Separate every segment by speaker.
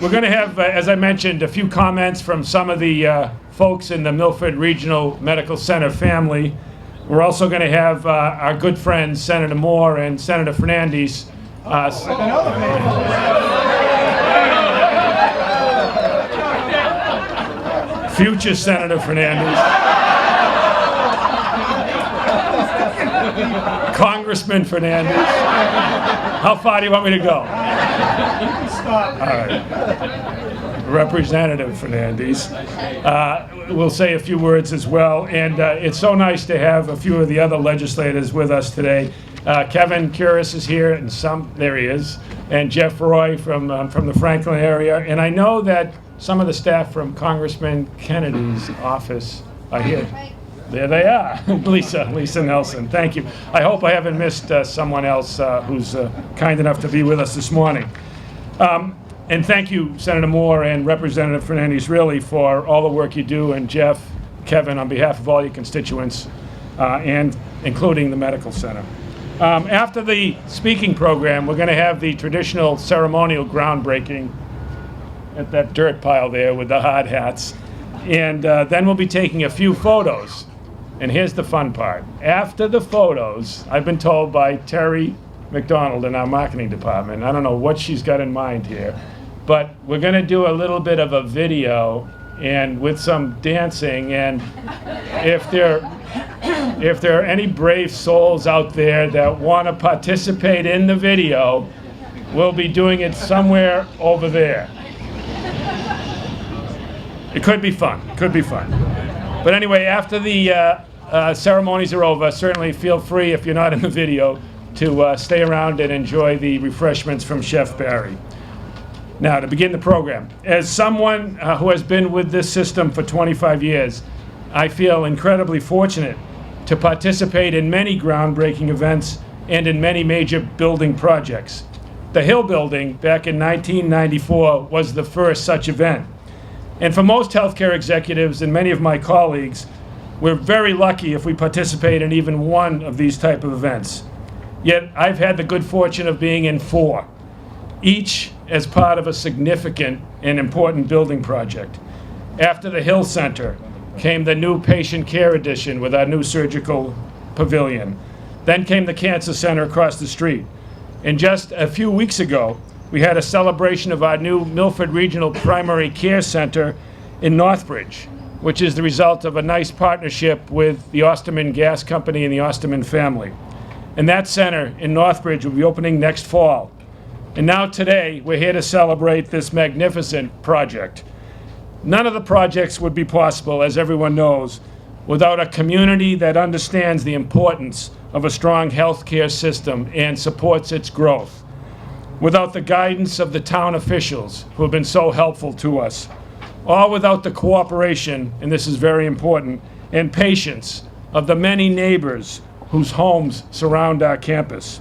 Speaker 1: We're going to have, as I mentioned, a few comments from some of the folks in the Milford Regional Medical Center family. We're also going to have our good friends, Senator Moore and Senator Fernandez. Future Senator Fernandez. Congressman Fernandez. How far do you want me to go? All right. Representative Fernandez. We'll say a few words as well. And it's so nice to have a few of the other legislators with us today. Kevin Curis is here, and there he is. And Jeff Roy from the Franklin area. And I know that some of the staff from Congressman Kennedy's office are here. There they are. Lisa Nelson. Thank you. I hope I haven't missed someone else who's kind enough to be with us this morning. And thank you, Senator Moore and Representative Fernandez, really, for all the work you do, and Jeff, Kevin, on behalf of all your constituents, and including the Medical Center. After the speaking program, we're going to have the traditional ceremonial groundbreaking at that dirt pile there with the hard hats. And then we'll be taking a few photos. And here's the fun part. After the photos, I've been told by Terry McDonald in our marketing department, I don't know what she's got in mind here, but we're going to do a little bit of a video and with some dancing. And if there are any brave souls out there that want to participate in the video, we'll be doing it somewhere over there. It could be fun. But anyway, after the ceremonies are over, certainly feel free, if you're not in the video, to stay around and enjoy the refreshments from Chef Barry. Now, to begin the program, as someone who has been with this system for 25 years, I feel incredibly fortunate to participate in many groundbreaking events and in many major building projects. The Hill Building, back in 1994, was the first such event. And for most healthcare executives and many of my colleagues, we're very lucky if we participate in even one of these type of events. Yet I've had the good fortune of being in 4, each as part of a significant and important building project. After the Hill Center came the new patient care addition with our new surgical pavilion. Then came the Cancer Center across the street. And just a few weeks ago, we had a celebration of our new Milford Regional Primary Care Center in Northbridge, which is the result of a nice partnership with the Osterman Gas Company and the Osterman family. And that center in Northbridge will be opening next fall. And now today, we're here to celebrate this magnificent project. None of the projects would be possible, as everyone knows, without a community that understands the importance of a strong healthcare system and supports its growth. Without the guidance of the town officials who have been so helpful to us, or without the cooperation, and this is very important, and patience of the many neighbors whose homes surround our campus.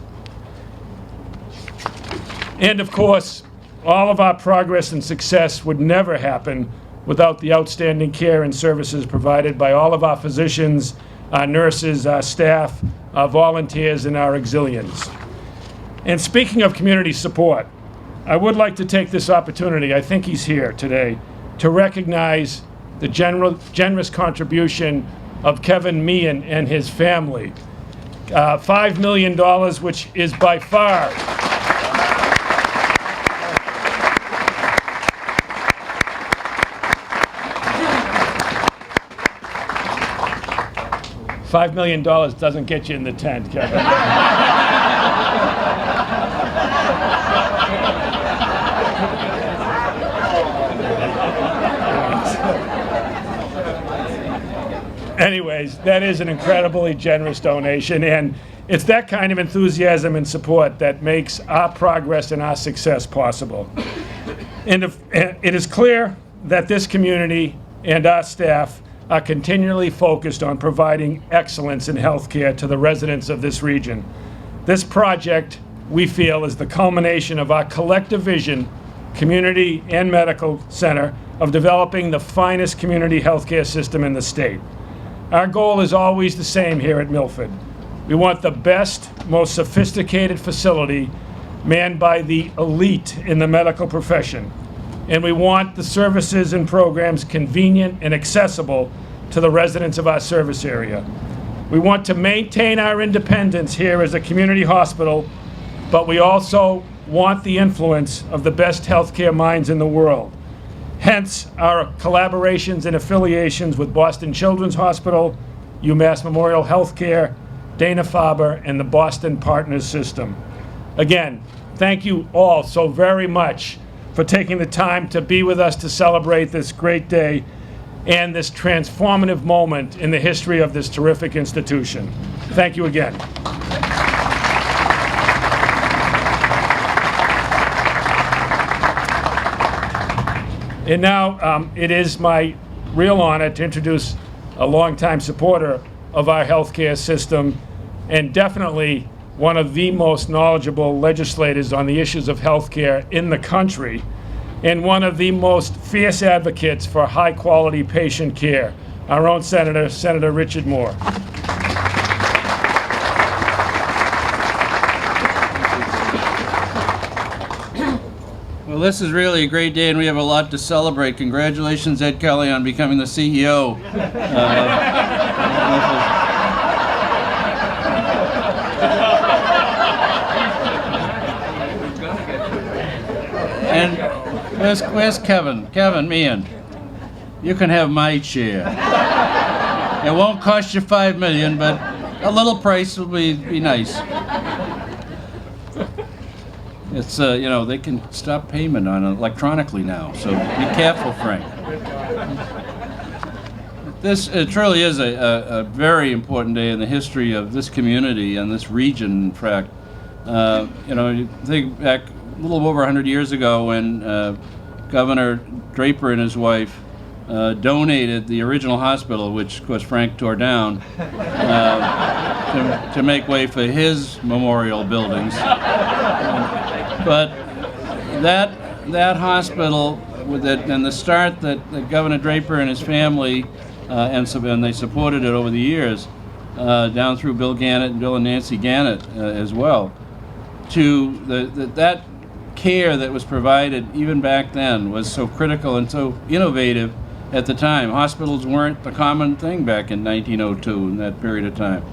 Speaker 1: And of course, all of our progress and success would never happen without the outstanding care and services provided by all of our physicians, our nurses, our staff, our volunteers, and our auxiliaries. And speaking of community support, I would like to take this opportunity, I think he's here today, to recognize the generous contribution of Kevin Meehan and his family. $5 million, which is by far $5 million doesn't get you in the tent, Kevin. Anyways, that is an incredibly generous donation, and it's that kind of enthusiasm and support that makes our progress and our success possible. And it is clear that this community and our staff are continually focused on providing excellence in healthcare to the residents of this region. This project, we feel, is the culmination of our collective vision, community and medical center, of developing the finest community healthcare system in the state. Our goal is always the same here at Milford. We want the best, most sophisticated facility manned by the elite in the medical profession. and we want the services and programs convenient and accessible to the residents of our service area. We want to maintain our independence here as a community hospital, but we also want the influence of the best healthcare minds in the world. Hence, our collaborations and affiliations with Boston Children's Hospital, UMass Memorial Healthcare, Dana-Farber, and the Boston Partners System. Again, thank you all so very much for taking the time to be with us to celebrate this great day and this transformative moment in the history of this terrific institution. Thank you again. And now it is my real honor to introduce a longtime supporter of our healthcare system and definitely one of the most knowledgeable legislators on the issues of healthcare in the country, and one of the most fierce advocates for high-quality patient care, our own Senator, Senator Richard Moore.
Speaker 2: Well, this is really a great day, and we have a lot to celebrate. Congratulations, Ed Kelly, on becoming the CEO. And where's Kevin? Kevin Meehan, you can have my chair. It won't cost you $5 million, but a little price will be nice. It's, you know, they can stop payment on it electronically now, so be careful, Frank. This truly is a very important day in the history of this community and this region, in fact. You know, you think back a little over 100 years ago when Governor Draper and his wife donated the original hospital, which, of course, Frank tore down, to make way for his memorial buildings. But that hospital, and the start that Governor Draper and his family, and they supported it over the years, down through Bill Gannett and Bill and Nancy Gannett as well, to that care that was provided even back then was so critical and so innovative at the time. Hospitals weren't the common thing back in 1902, in that period of time.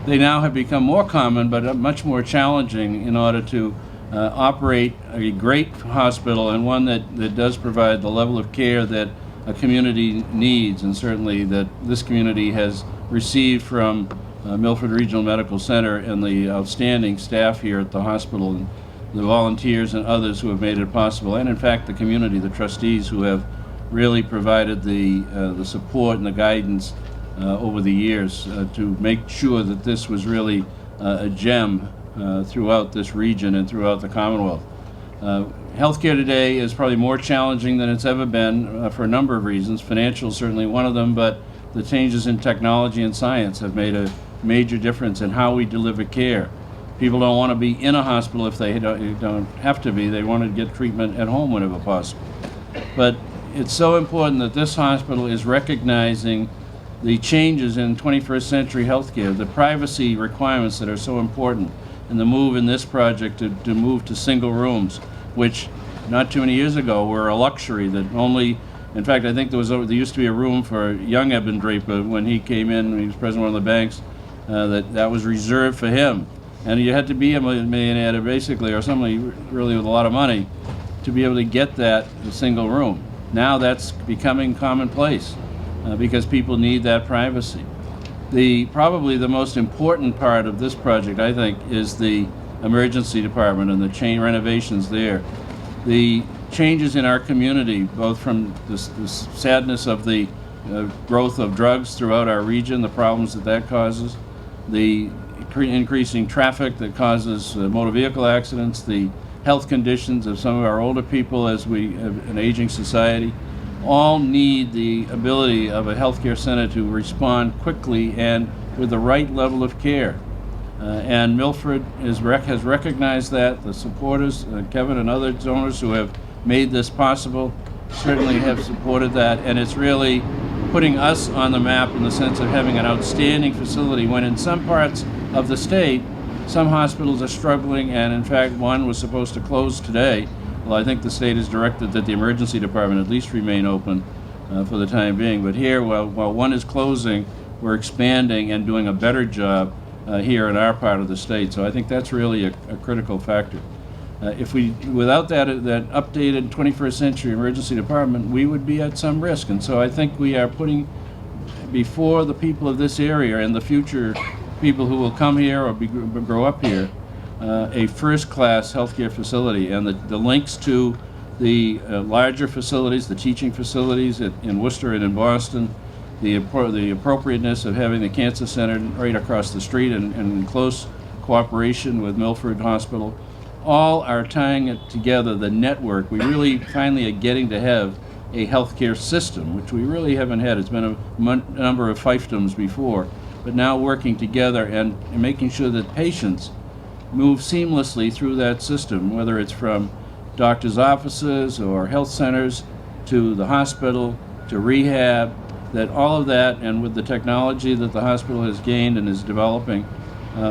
Speaker 2: They now have become more common, but much more challenging in order to operate a great hospital, and one that does provide the level of care that a community needs, and certainly that this community has received from Milford Regional Medical Center and the outstanding staff here at the hospital, and the volunteers and others who have made it possible, and in fact the community, the trustees who have really provided the support and the guidance over the years to make sure that this was really a gem throughout this region and throughout the Commonwealth. Healthcare today is probably more challenging than it's ever been for a number of reasons. Financial is certainly one of them, but the changes in technology and science have made a major difference in how we deliver care. People don't want to be in a hospital if they don't have to be. They want to get treatment at home whenever possible. But it's so important that this hospital is recognizing the changes in 21st century healthcare, the privacy requirements that are so important, and the move in this project to move to single rooms, which not too many years ago were a luxury that only, in fact, I think there used to be a room for young Eben Draper when he came in, when he was president of one of the banks, that was reserved for him. And you had to be a millionaire basically, or somebody really with a lot of money, to be able to get that single room. Now that's becoming commonplace because people need that privacy. Probably the most important part of this project, I think, is the emergency department and the renovations there. The changes in our community, both from the sadness of the growth of drugs throughout our region, the problems that causes, the increasing traffic that causes motor vehicle accidents, the health conditions of some of our older people as we have an aging society, all need the ability of a healthcare center to respond quickly and with the right level of care. And Milford has recognized that. The supporters, Kevin and other donors who have made this possible, certainly have supported that, and it's really putting us on the map in the sense of having an outstanding facility when in some parts of the state, some hospitals are struggling, and in fact one was supposed to close today Well, I think the state has directed that the emergency department at least remain open for the time being. But here, while one is closing, we're expanding and doing a better job here in our part of the state. So I think that's really a critical factor. Without that updated 21st century emergency department, we would be at some risk. And so I think we are putting before the people of this area and the future people who will come here or grow up here a first-class healthcare facility, and the links to the larger facilities, the teaching facilities in Worcester and in Boston, the appropriateness of having the cancer center right across the street and in close cooperation with Milford Hospital, all are tying it together, the network. We really finally are getting to have a healthcare system, which we really haven't had. It's been a number of fiefdoms before, but now working together and making sure that patients move seamlessly through that system, whether it's from doctors' offices or health centers to the hospital to rehab, that all of that, and with the technology that the hospital has gained and is developing,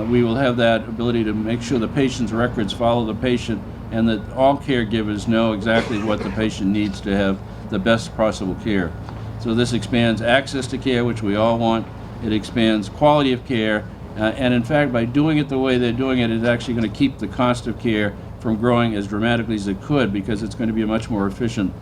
Speaker 2: we will have that ability to make sure the patient's records follow the patient, and that all caregivers know exactly what the patient needs to have the best possible care. So this expands access to care, which we all want. It expands quality of care, and in fact, by doing it the way they're doing it, it's actually going to keep the cost of care from growing as dramatically as it could, because it's going to be a much more efficient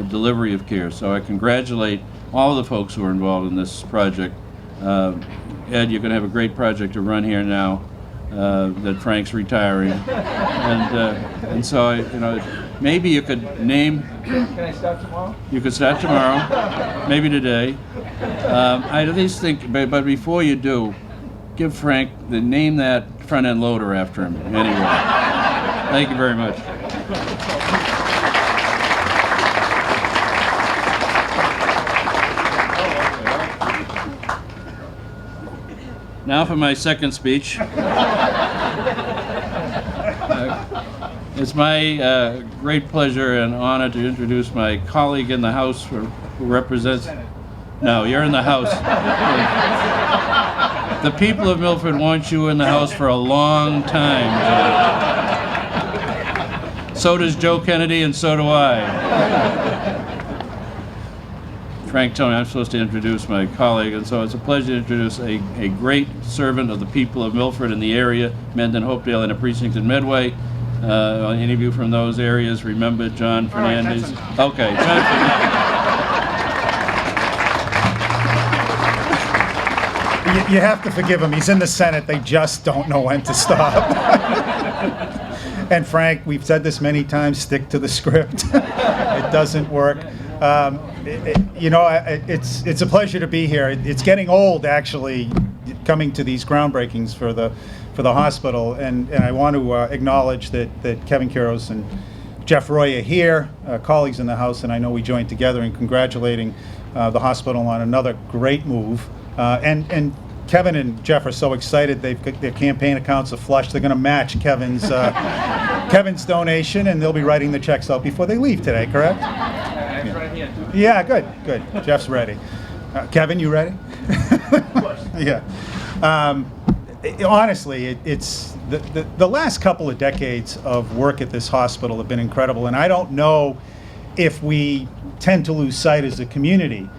Speaker 2: delivery of care. So I congratulate all of the folks who are involved in this project. Ed, you're going to have a great project to run here now that Frank's retiring, and so maybe you could name.
Speaker 3: Can I start tomorrow?
Speaker 2: You could start tomorrow, maybe today. I at least think, but before you do, give Frank name that front end loader after him. Anyway, thank you very much. Now for my second speech. It's my great pleasure and honor to introduce my colleague in the House who represents... No, you're in the House. The people of Milford want you in the House for a long time, Joe. So does Joe Kennedy, and so do I. Frank told me I'm supposed to introduce my colleague, and so it's a pleasure to introduce a great servant of the people of Milford and the area, Mendon, Hopedale, and the precinct in Medway. Any of you from those areas remember John Fernandez? Okay, John Fernandez.
Speaker 4: You have to forgive him. He's in the Senate. They just don't know when to stop. And Frank, we've said this many times, stick to the script. It doesn't work. It's a pleasure to be here. It's getting old, actually, coming to these groundbreakings for the hospital, and I want to acknowledge that Kevin Quiros and Jeff Roy are here, colleagues in the House, and I know we joined together in congratulating the hospital on another great move. And Kevin and Jeff are so excited. They've got their campaign accounts are flush. They're going to match Kevin's donation, and they'll be writing the checks out before they leave today, correct?
Speaker 3: I'm right here.
Speaker 4: Yeah, good. Jeff's ready. Kevin, you ready?
Speaker 3: Of course.
Speaker 4: Yeah. Honestly, it's the last couple of decades of work at this hospital have been incredible, and I don't know if we tend to lose sight as a community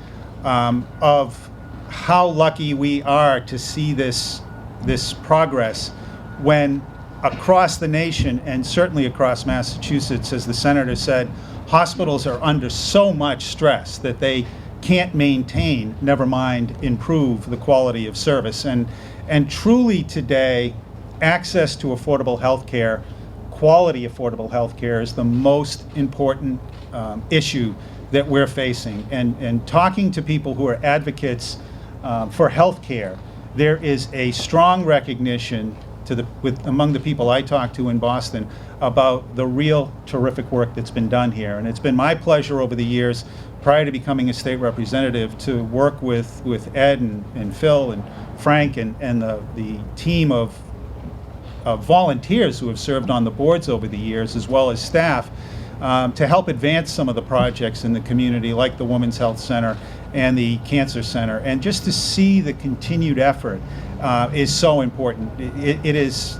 Speaker 4: of how lucky we are to see this progress when across the nation, and certainly across Massachusetts, as the senator said, hospitals are under so much stress that they can't maintain, never mind improve, the quality of service. And truly today, access to affordable health care, quality affordable health care, is the most important issue that we're facing. And talking to people who are advocates for health care, there is a strong recognition among the people I talk to in Boston about the real terrific work that's been done here. And it's been my pleasure over the years, prior to becoming a state representative, to work with Ed and Phil and Frank and the team of volunteers who have served on the boards over the years, as well as staff, to help advance some of the projects in the community, like the Women's Health Center and the Cancer Center. And just to see the continued effort is so important. It is,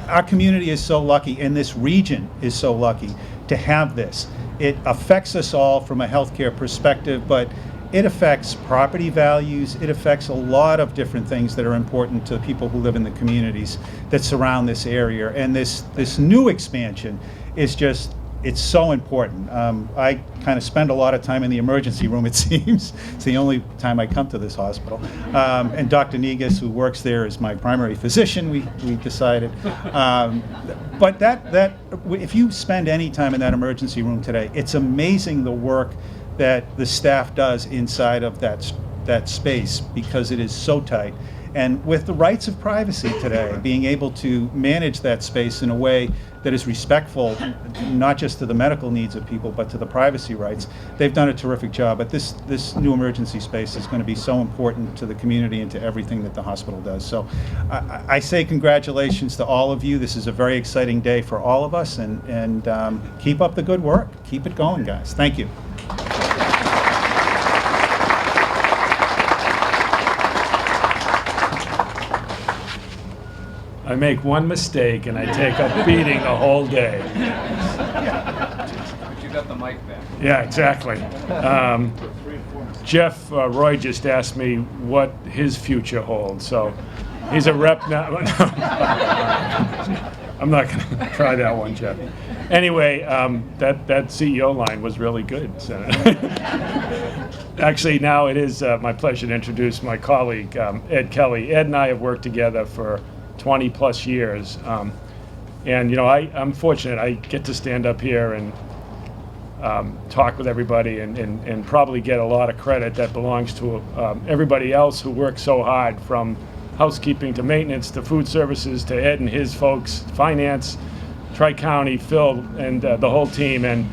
Speaker 4: our community is so lucky, and this region is so lucky to have this. It affects us all from a healthcare perspective, but it affects property values. It affects a lot of different things that are important to people who live in the communities that surround this area. And this new expansion is just, it's so important. I kind of spend a lot of time in the emergency room, it seems. It's the only time I come to this hospital. And Dr. Negus, who works there, is my primary physician, we decided. But if you spend any time in that emergency room today, it's amazing the work that the staff does inside of that space, because it is so tight. And with the rights of privacy today, being able to manage that space in a way that is respectful, not just to the medical needs of people, but to the privacy rights, they've done a terrific job. But this new emergency space is going to be so important to the community and to everything that the hospital does. So I say congratulations to all of you. This is a very exciting day for all of us, and keep up the good work. Keep it going, guys. Thank you.
Speaker 1: I make one mistake and I take a beating the whole day.
Speaker 3: But you got the mic back.
Speaker 1: Yeah, exactly. Jeff Roy just asked me what his future holds. So he's a rep now. I'm not going to try that one, Jeff. Anyway, that CEO line was really good. So actually, now it is my pleasure to introduce my colleague, Ed Kelly. Ed and I have worked together for 20 plus years. And, you know, I'm fortunate. I get to stand up here and talk with everybody and probably get a lot of credit that belongs to everybody else who works so hard, from housekeeping to maintenance to food services to Ed and his folks, finance, Tri-County, Phil, and the whole team. And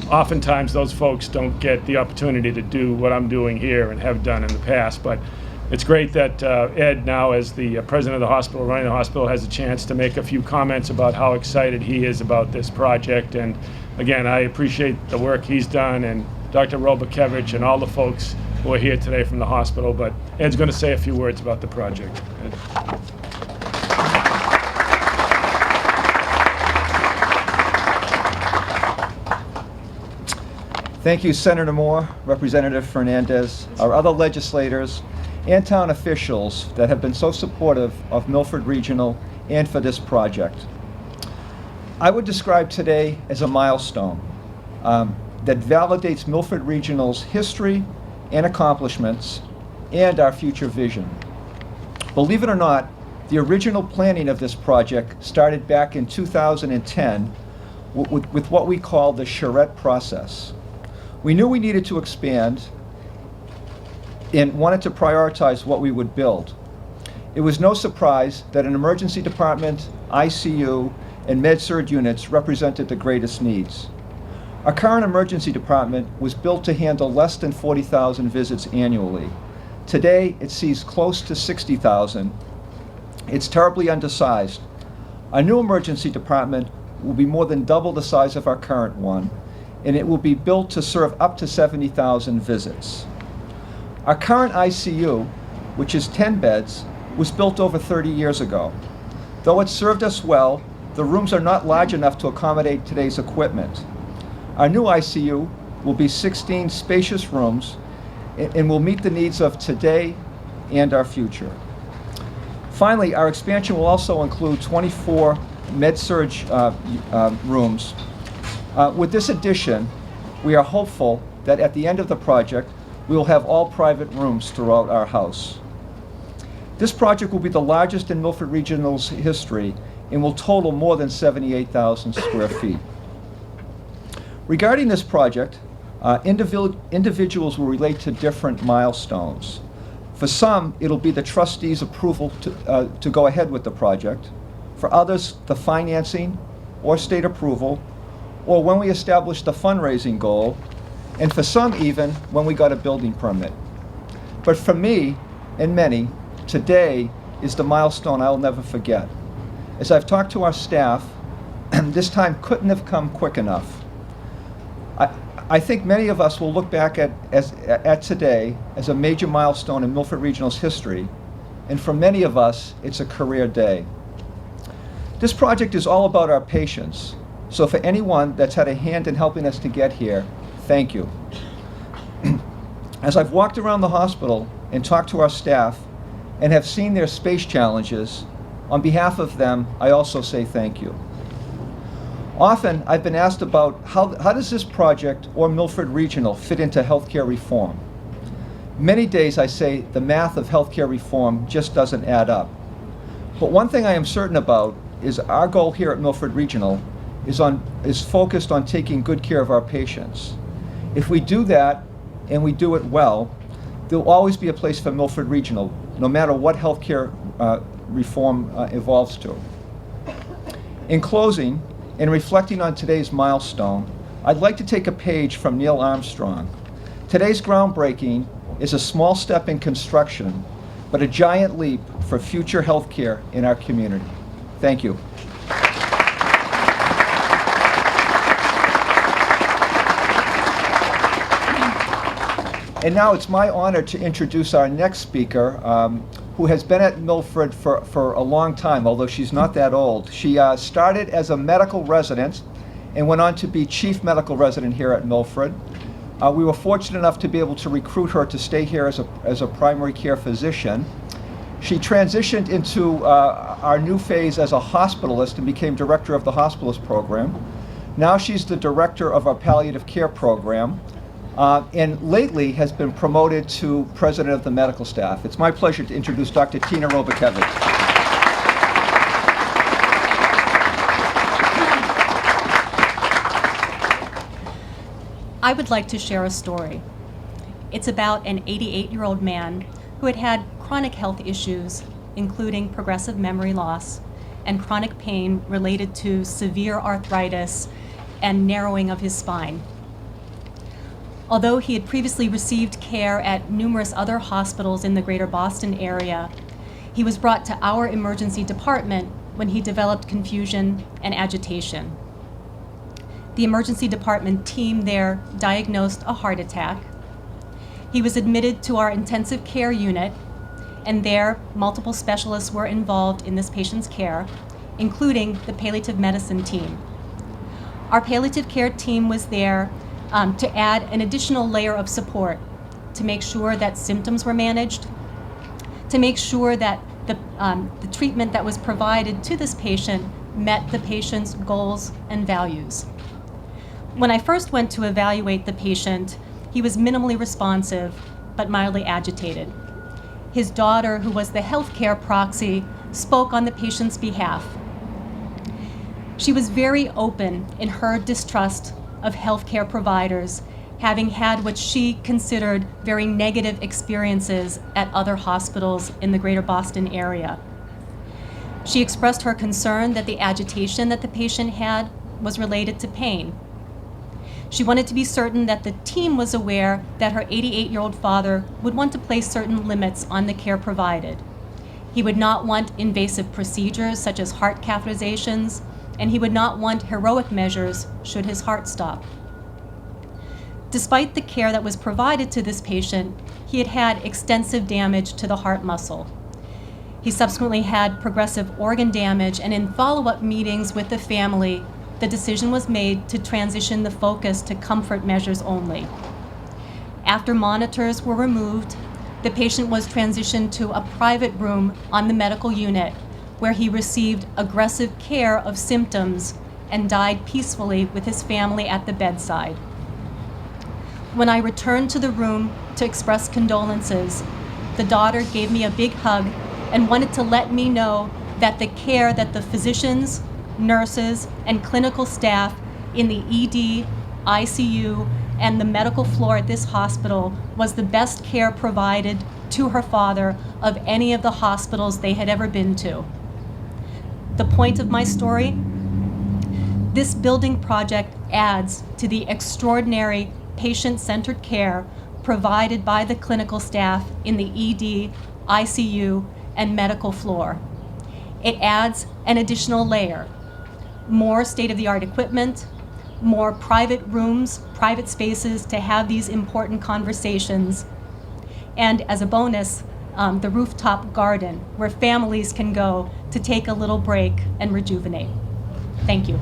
Speaker 1: oftentimes those folks don't get the opportunity to do what I'm doing here and have done in the past. But it's great that Ed, now as the president of the hospital, running the hospital, has a chance to make a few comments about how excited he is about this project. And again, I appreciate the work he's done, and Dr. Robakevich and all the folks who are here today from the hospital. But Ed's going to say a few words about the project. Ed.
Speaker 5: Thank you, Senator Moore, Representative Fernandez, our other legislators, and town officials that have been so supportive of Milford Regional and for this project. I would describe today as a milestone that validates Milford Regional's history and accomplishments and our future vision. Believe it or not, the original planning of this project started back in 2010 with what we call the charrette process. We knew we needed to expand and wanted to prioritize what we would build. It was no surprise that an emergency department, ICU, and med-surg units represented the greatest needs. Our current emergency department was built to handle less than 40,000 visits annually. Today, it sees close to 60,000. It's terribly undersized. Our new emergency department will be more than double the size of our current one, and it will be built to serve up to 70,000 visits. Our current ICU, which is 10 beds, was built over 30 years ago. Though it served us well, the rooms are not large enough to accommodate today's equipment. Our new ICU will be 16 spacious rooms and will meet the needs of today and our future. Finally, our expansion will also include 24 med-surg rooms. With this addition, we are hopeful that at the end of the project, we will have all private rooms throughout our house. This project will be the largest in Milford Regional's history and will total more than 78,000 square feet. Regarding this project, individuals will relate to different milestones. For some, it'll be the trustees' approval to go ahead with the project. For others, the financing or state approval, or when we establish the fundraising goal, and for some even when we got a building permit. But for me and many, today is the milestone I'll never forget. As I've talked to our staff, this time couldn't have come quick enough. I think many of us will look back at today as a major milestone in Milford Regional's history, and for many of us, it's a career day. This project is all about our patients, So for anyone that's had a hand in helping us to get here, thank you. As I've walked around the hospital and talked to our staff and have seen their space challenges, on behalf of them, I also say thank you. Often, I've been asked about how does this project or Milford Regional fit into healthcare reform? Many days I say the math of healthcare reform just doesn't add up. But one thing I am certain about is our goal here at Milford Regional is focused on taking good care of our patients. If we do that, and we do it well, there'll always be a place for Milford Regional, no matter what healthcare reform evolves to. In closing, in reflecting on today's milestone, I'd like to take a page from Neil Armstrong. Today's groundbreaking is a small step in construction, but a giant leap for future healthcare in our community. Thank you. And now it's my honor to introduce our next speaker, who has been at Milford for a long time, although she's not that old. She started as a medical resident and went on to be chief medical resident here at Milford. We were fortunate enough to be able to recruit her to stay here as a primary care physician. She transitioned into our new phase as a hospitalist and became director of the hospitalist program. Now she's the director of our palliative care program. And lately has been promoted to president of the medical staff. It's my pleasure to introduce Dr. Tina Robakevich.
Speaker 6: I would like to share a story. It's about an 88-year-old man who had had chronic health issues, including progressive memory loss and chronic pain related to severe arthritis and narrowing of his spine. Although he had previously received care at numerous other hospitals in the greater Boston area, he was brought to our emergency department when he developed confusion and agitation. The emergency department team there diagnosed a heart attack. He was admitted to our intensive care unit, and there multiple specialists were involved in this patient's care, including the palliative medicine team. Our palliative care team was there to add an additional layer of support, to make sure that symptoms were managed, to make sure that the treatment that was provided to this patient met the patient's goals and values. When I first went to evaluate the patient, he was minimally responsive, but mildly agitated. His daughter, who was the healthcare proxy, spoke on the patient's behalf. She was very open in her distrust of healthcare providers, having had what she considered very negative experiences at other hospitals in the greater Boston area. She expressed her concern that the agitation that the patient had was related to pain. She wanted to be certain that the team was aware that her 88-year-old father would want to place certain limits on the care provided. He would not want invasive procedures such as heart catheterizations, and he would not want heroic measures should his heart stop. Despite the care that was provided to this patient, he had had extensive damage to the heart muscle. He subsequently had progressive organ damage, and in follow-up meetings with the family, the decision was made to transition the focus to comfort measures only. After monitors were removed, the patient was transitioned to a private room on the medical unit, where he received aggressive care of symptoms and died peacefully with his family at the bedside. When I returned to the room to express condolences, the daughter gave me a big hug and wanted to let me know that the care that the physicians, nurses, and clinical staff in the ED, ICU, and the medical floor at this hospital was the best care provided to her father of any of the hospitals they had ever been to. The point of my story: this building project adds to the extraordinary patient-centered care provided by the clinical staff in the ED, ICU, and medical floor. It adds an additional layer: more state-of-the-art equipment, more private rooms, private spaces to have these important conversations, and as a bonus, the rooftop garden where families can go to take a little break and rejuvenate. Thank you.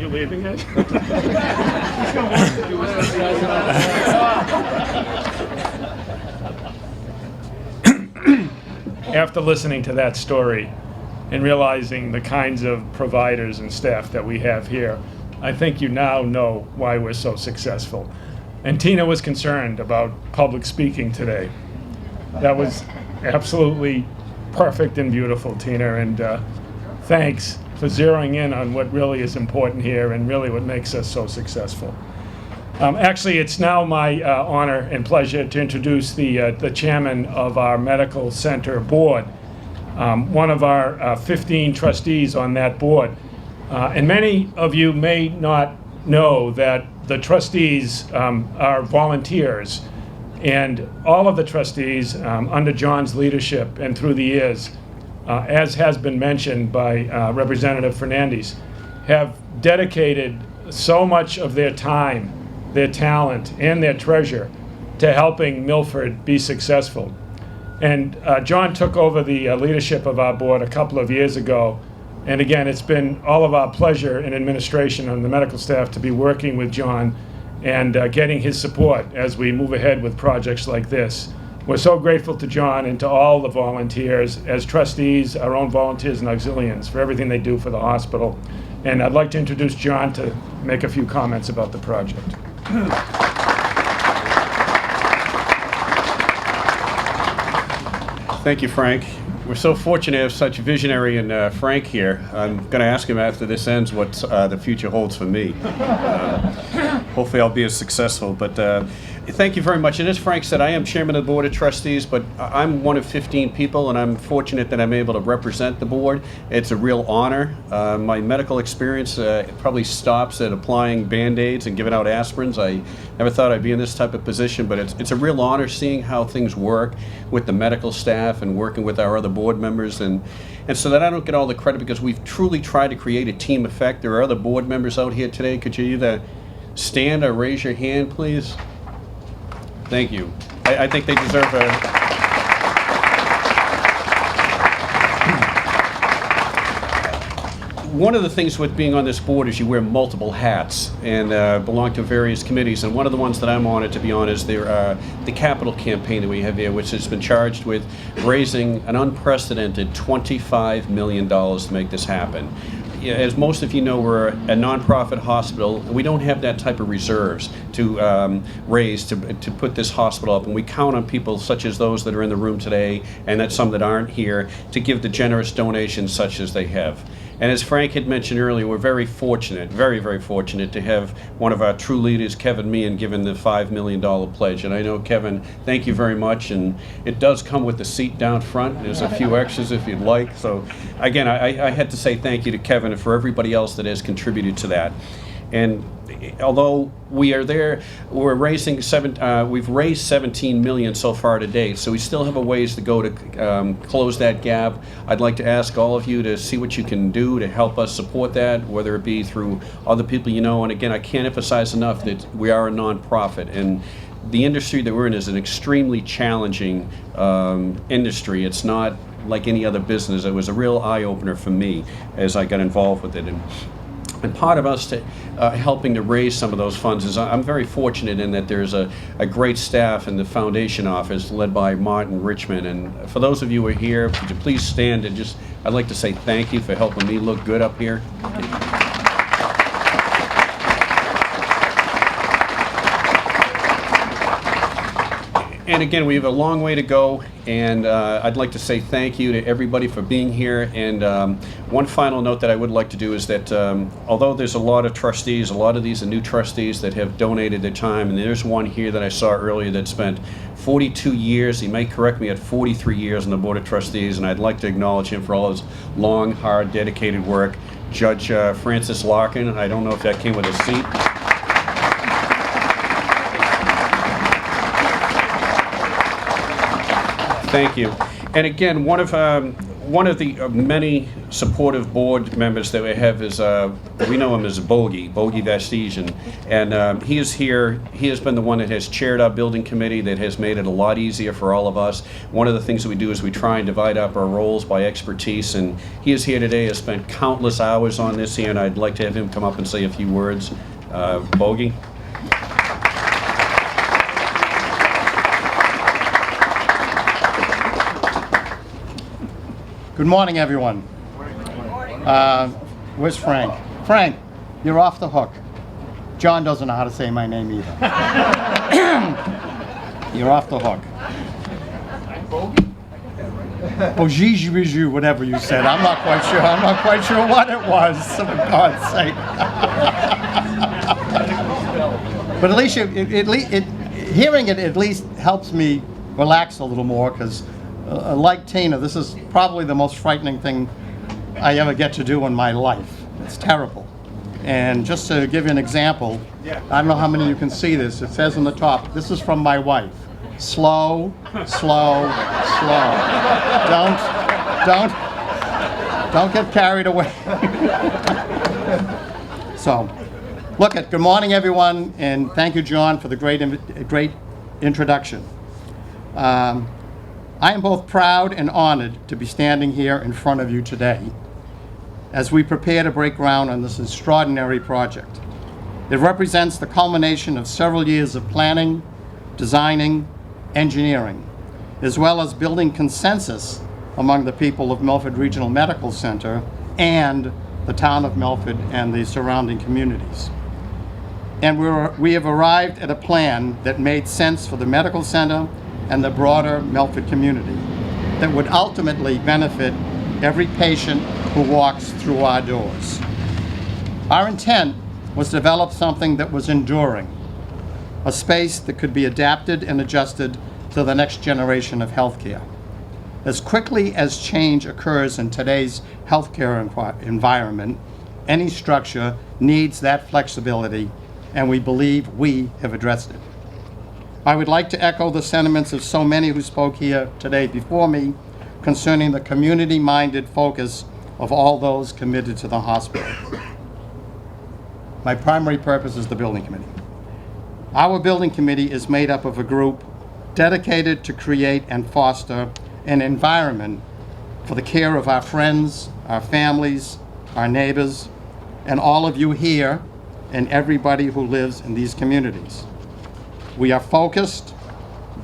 Speaker 1: You leaving it? After listening to that story and realizing the kinds of providers and staff that we have here, I think you now know why we're so successful. And Tina was concerned about public speaking today. That was absolutely perfect and beautiful, Tina, and thanks for zeroing in on what really is important here and really what makes us so successful. Actually, it's now my honor and pleasure to introduce the chairman of our medical center board, one of our 15 trustees on that board. And many of you may not know that the trustees are volunteers, and all of the trustees under John's leadership and through the years, as has been mentioned by Representative Fernandez, have dedicated so much of their time, their talent, and their treasure to helping Milford be successful. And John took over the leadership of our board a couple of years ago. And again, it's been all of our pleasure in administration and the medical staff to be working with John and getting his support as we move ahead with projects like this. We're so grateful to John and to all the volunteers as trustees, our own volunteers and auxilians, for everything they do for the hospital. And I'd like to introduce John to make a few comments about the project.
Speaker 7: Thank you, Frank. We're so fortunate to have such visionary and Frank here. I'm going to ask him after this ends what the future holds for me. Hopefully I'll be as successful, but thank you very much. And as Frank said, I am chairman of the Board of Trustees, but I'm one of 15 people, and I'm fortunate that I'm able to represent the board. It's a real honor. My medical experience probably stops at applying Band-Aids and giving out aspirins. I never thought I'd be in this type of position, but it's a real honor seeing how things work with the medical staff and working with our other board members, and so that I don't get all the credit, because we've truly tried to create a team effect. There are other board members out here today. Could you either stand or raise your hand, please? Thank you. I think they deserve a... One of the things with being on this board is you wear multiple hats and belong to various committees. And one of the ones that I'm honored to be on is the capital campaign that we have here, which has been charged with raising an unprecedented $25 million to make this happen. As most of you know, we're a nonprofit hospital. We don't have that type of reserves to raise to put this hospital up, and we count on people such as those that are in the room today, and that some that aren't here, to give the generous donations such as they have. And as Frank had mentioned earlier, we're very fortunate, very, very fortunate to have one of our true leaders, Kevin Meehan, given the $5 million pledge. And I know, Kevin, thank you very much. And it does come with the seat down front. There's a few extras if you'd like. So again, I had to say thank you to Kevin and for everybody else that has contributed to that. And although we are there, we're raising we've raised $17 million so far to date, so we still have a ways to go to close that gap. I'd like to ask all of you to see what you can do to help us support that, whether it be through other people you know. And again, I can't emphasize enough that we are a nonprofit, and the industry that we're in is an extremely challenging industry. It's not like any other business. It was a real eye-opener for me as I got involved with it. And part of us helping to raise some of those funds is I'm very fortunate in that there's a great staff in the foundation office led by Martin Richmond. And for those of you who are here, could you please stand and I'd like to say thank you for helping me look good up here. And again, we have a long way to go, and I'd like to say thank you to everybody for being here. And one final note that I would like to do is that although there's a lot of trustees, a lot of these are new trustees that have donated their time, and there's one here that I saw earlier that spent 42 years, he may correct me, at 43 years on the Board of Trustees, and I'd like to acknowledge him for all his long, hard, dedicated work. Judge Francis Larkin, I don't know if that came with a seat. Thank you. And again, one of one of the many supportive board members that we have is, we know him as Bogey Vestesian, and he is here. He has been the one that has chaired our building committee, that has made it a lot easier for all of us. One of the things that we do is we try and divide up our roles by expertise, and he is here today, has spent countless hours on this here, and I'd like to have him come up and say a few words. Bogey.
Speaker 8: Good morning, everyone. Where's Frank? Frank, you're off the hook. John doesn't know how to say my name either. You're off the hook. Bogey, whatever you said. I'm not quite sure. I'm not quite sure what it was, for God's sake. But at least hearing it at least helps me relax a little more, because like Tina, this is probably the most frightening thing I ever get to do in my life. It's terrible. And just to give you an example, I don't know how many of you can see this. It says on the top, this is from my wife. Slow, slow, slow. Don't get carried away. So, good morning, everyone, and thank you, John, for the great introduction. I am both proud and honored to be standing here in front of you today as we prepare to break ground on this extraordinary project. It represents the culmination of several years of planning, designing, engineering, as well as building consensus among the people of Milford Regional Medical Center and the town of Milford and the surrounding communities. And we have arrived at a plan that made sense for the medical center and the broader Milford community that would ultimately benefit every patient who walks through our doors. Our intent was to develop something that was enduring, a space that could be adapted and adjusted to the next generation of healthcare. As quickly as change occurs in today's healthcare environment, any structure needs that flexibility, and we believe we have addressed it. I would like to echo the sentiments of so many who spoke here today before me concerning the community-minded focus of all those committed to the hospital. My primary purpose is the building committee. Our building committee is made up of a group dedicated to create and foster an environment for the care of our friends, our families, our neighbors, and all of you here and everybody who lives in these communities. We are focused,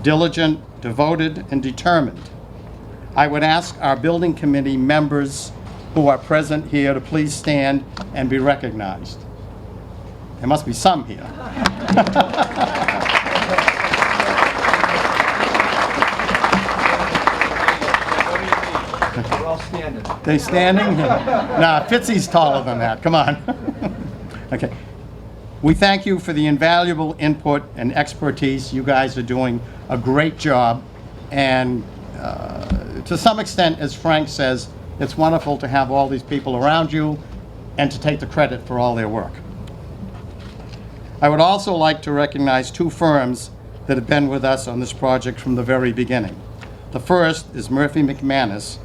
Speaker 8: diligent, devoted, and determined. I would ask our building committee members who are present here to please stand and be recognized. There must be some here.
Speaker 5: We're all standing.
Speaker 8: They standing? Nah, Fitzy's taller than that. Come on. Okay. We thank you for the invaluable input and expertise. You guys are doing a great job. And to some extent, as Frank says, it's wonderful to have all these people around you and to take the credit for all their work. I would also like to recognize two firms that have been with us on this project from the very beginning. The first is Murphy McManus,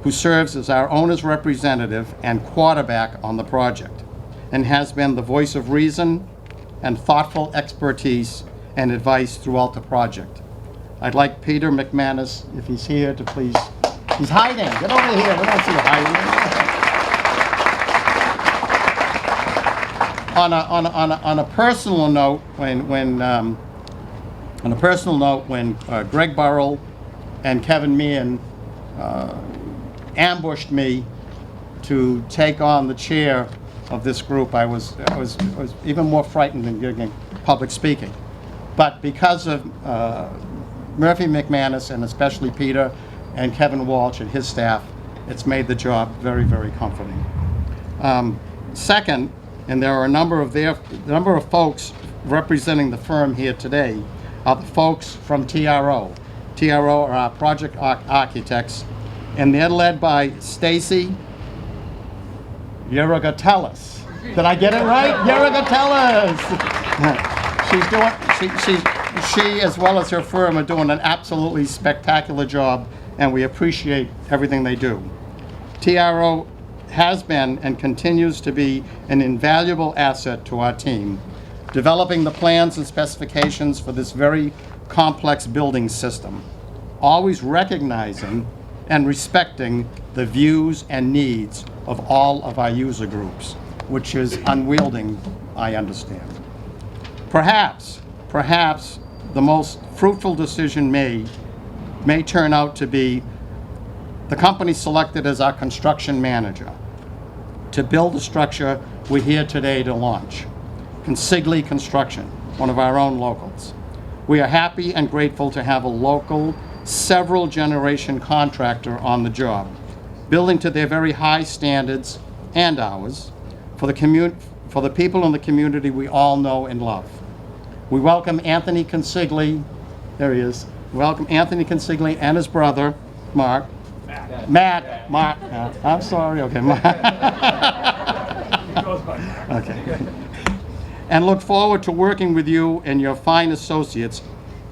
Speaker 8: who serves as our owner's representative and quarterback on the project, and has been the voice of reason and thoughtful expertise and advice throughout the project. I'd like Peter McManus, if he's here, to please, he's hiding, get over here, we don't see you hiding. On a personal note, when Greg Burrell and Kevin Meehan ambushed me to take on the chair of this group, I was even more frightened than giving public speaking. But because of Murphy McManus and especially Peter and Kevin Walsh and his staff, it's made the job very, very comforting. Second, and there are a number of folks representing the firm here today, are the folks from TRO. TRO are our project architects, and they're led by Stacy Yerogatellis. Did I get it right? Yerogatellis. She, as well as her firm, are doing an absolutely spectacular job and we appreciate everything they do. TRO has been and continues to be an invaluable asset to our team, developing the plans and specifications for this very complex building system, always recognizing and respecting the views and needs of all of our user groups, which is unwielding, I understand. Perhaps the most fruitful decision may turn out to be the company selected as our construction manager to build the structure we're here today to launch, Consigli Construction, one of our own locals. We are happy and grateful to have a local, several generation contractor on the job, building to their very high standards and ours for the people in the community we all know and love. We welcome Anthony Consigli, there he is. Welcome Anthony Consigli and his brother, Mark. Matt. I'm sorry, okay. Okay. And look forward to working with you and your fine associates,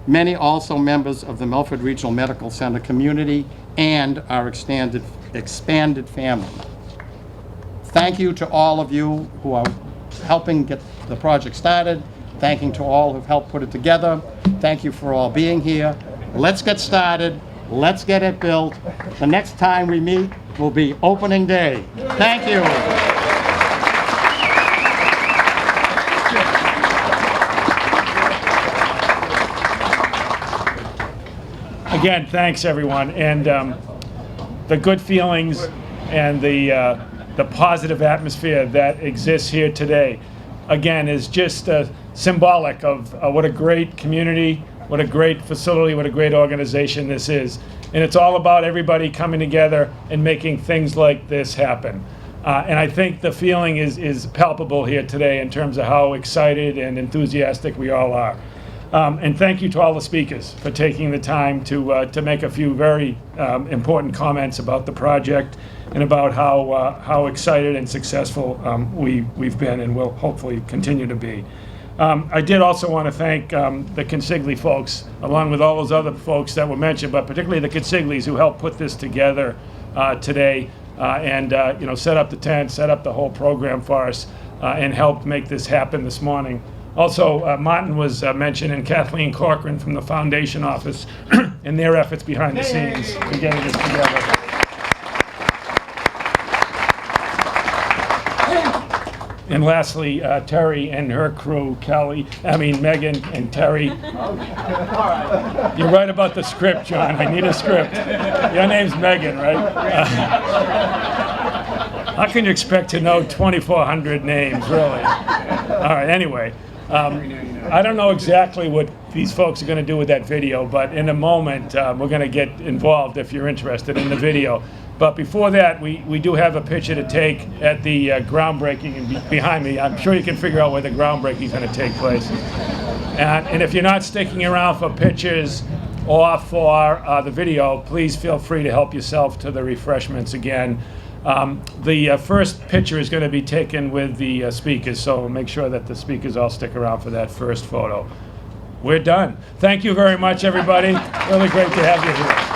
Speaker 8: many also members of the Milford Regional Medical Center community and our expanded family. Thank you to all of you who are helping get the project started. Thank you to all who've helped put it together. Thank you for all being here. Let's get started. Let's get it built. The next time we meet will be opening day. Thank you.
Speaker 1: Again, thanks everyone, and the good feelings and the positive atmosphere that exists here today, again, is just symbolic of what a great community, what a great facility, what a great organization this is. And it's all about everybody coming together and making things like this happen. And I think the feeling is palpable here today in terms of how excited and enthusiastic we all are. And thank you to all the speakers for taking the time to make a few very important comments about the project and about how excited and successful we've been and will hopefully continue to be. I did also want to thank the Consigli folks, along with all those other folks that were mentioned, but particularly the Consiglis who helped put this together today and set up the tent, set up the whole program for us, and helped make this happen this morning. Also, Martin was mentioned, and Kathleen Corcoran from the Foundation Office and their efforts behind the scenes in getting this together. And lastly, Terry and her crew, Megan and Terry. You're right about the script, John. I need a script. Your name's Megan, right? How can you expect to know 2,400 names, really? All right, anyway. I don't know exactly what these folks are going to do with that video, but in a moment, we're going to get involved if you're interested in the video. But before that, we do have a picture to take at the groundbreaking and behind me. I'm sure you can figure out where the groundbreaking is going to take place. And if you're not sticking around for pictures or for the video, please feel free to help yourself to the refreshments again. The first picture is going to be taken with the speakers, so make sure that the speakers all stick around for that first photo. We're done. Thank you very much, everybody. Really great to have you here.